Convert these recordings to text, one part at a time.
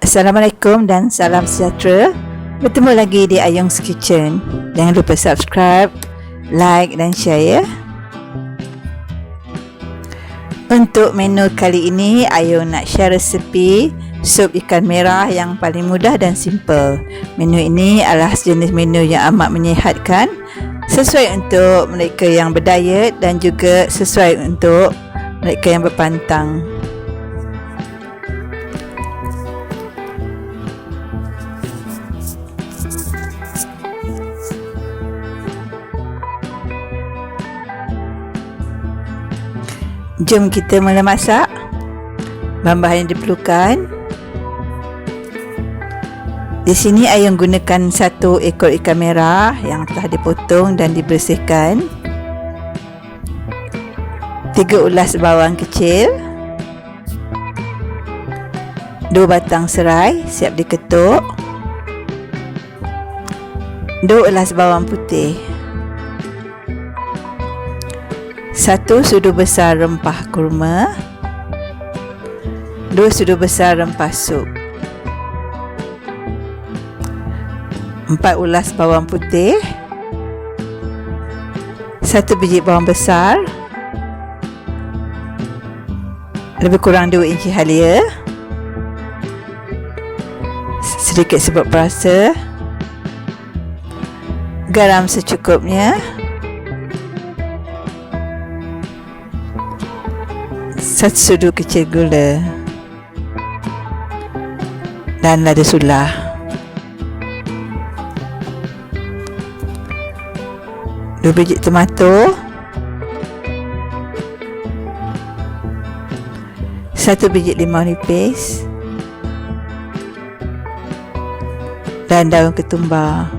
Assalamualaikum dan salam sejahtera. Bertemu lagi di Ayung's Kitchen. Jangan lupa subscribe, like dan share ya. Untuk menu kali ini, Ayung nak share resepi sup ikan merah yang paling mudah dan simple. Menu ini adalah jenis menu yang amat menyihatkan, sesuai untuk mereka yang berdiet dan juga sesuai untuk mereka yang berpantang. Jom kita mula masak. Bahan-bahan yang diperlukan. Di sini Ayung gunakan 1 ekor ikan merah yang telah dipotong dan dibersihkan. 3 ulas bawang kecil. 2 batang serai siap diketuk. 2 ulas bawang putih. 1 sudu besar rempah kurma. 2 sudu besar rempah sup. 4 ulas bawang putih. 1 biji bawang besar. Lebih kurang 2 inci halia. Sedikit sebut perasa. Garam secukupnya. 1 sudu kecil gula dan lada sulah. Dua biji tomato. 1 biji limau nipis dan daun ketumbar.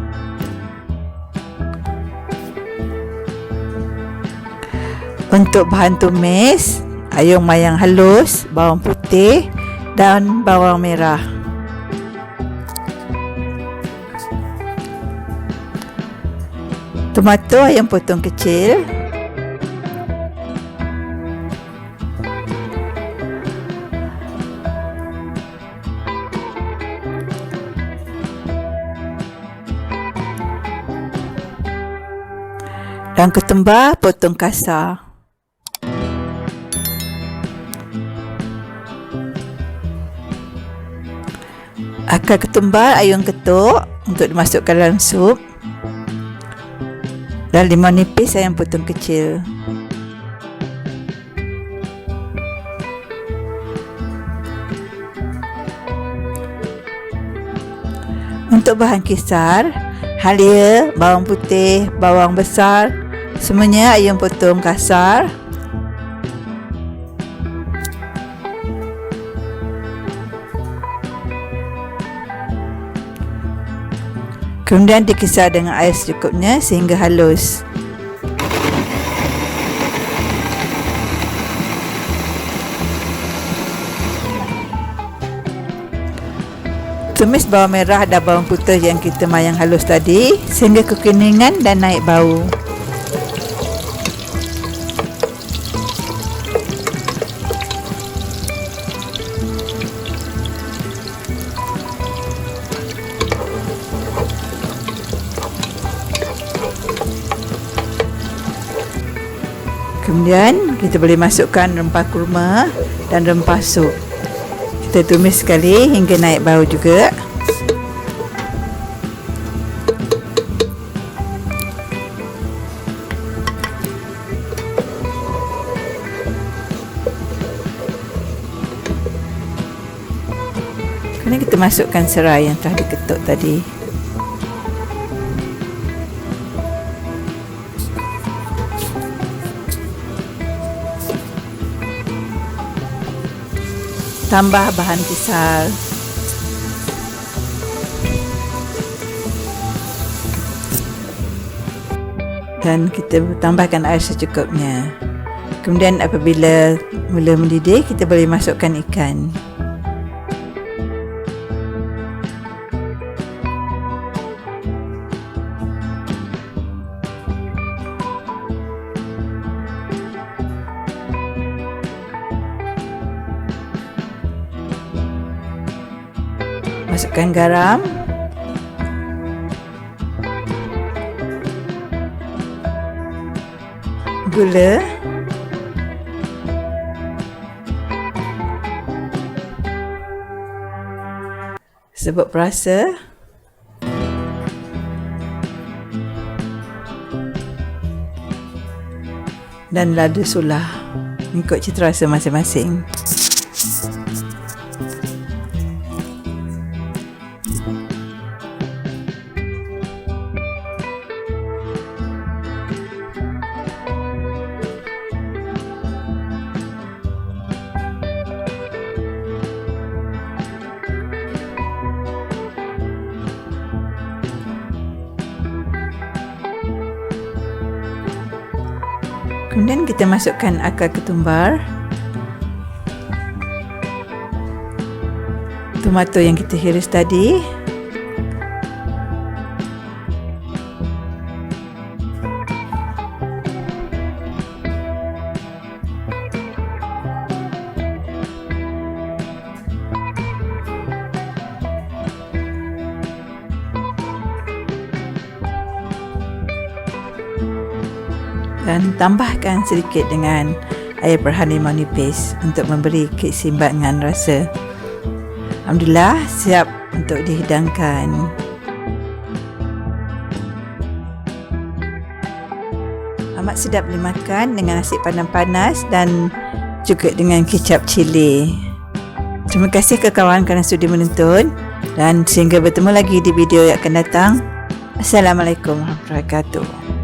Untuk bahan tumis, Ayung mayang halus bawang putih dan bawang merah. Tomato Ayung potong kecil. Dan ketumbar potong kasar. Akar ketumbar Ayung ketuk untuk dimasukkan dalam sup. Dan limau nipis Ayung potong kecil. Untuk bahan kisar, halia, bawang putih, bawang besar, semuanya Ayung potong kasar. Kemudian dikisar dengan air secukupnya sehingga halus. Tumis bawang merah dan bawang putih yang kita mayang halus tadi sehingga kekuningan dan naik bau. Kemudian kita boleh masukkan rempah kurma dan rempah sup. Kita tumis sekali hingga naik bau juga. Kemudian kita masukkan serai yang telah diketuk tadi. Tambah bahan kisar. Dan kita tambahkan air secukupnya. Kemudian apabila mula mendidih, kita boleh masukkan ikan. Masukkan garam, gula, serbuk perasa, dan lada sulah mengikut cita rasa masing-masing. Kemudian kita masukkan akar ketumbar, tomato yang kita hiris tadi, dan tambahkan sedikit dengan air perhan limau nipis untuk memberi keseimbangan rasa. Alhamdulillah, siap untuk dihidangkan. Amat sedap dimakan dengan nasi padang panas dan juga dengan kicap cili. Terima kasih ke kawan kerana sudi menonton, dan sehingga bertemu lagi di video yang akan datang. Assalamualaikum warahmatullahi wabarakatuh.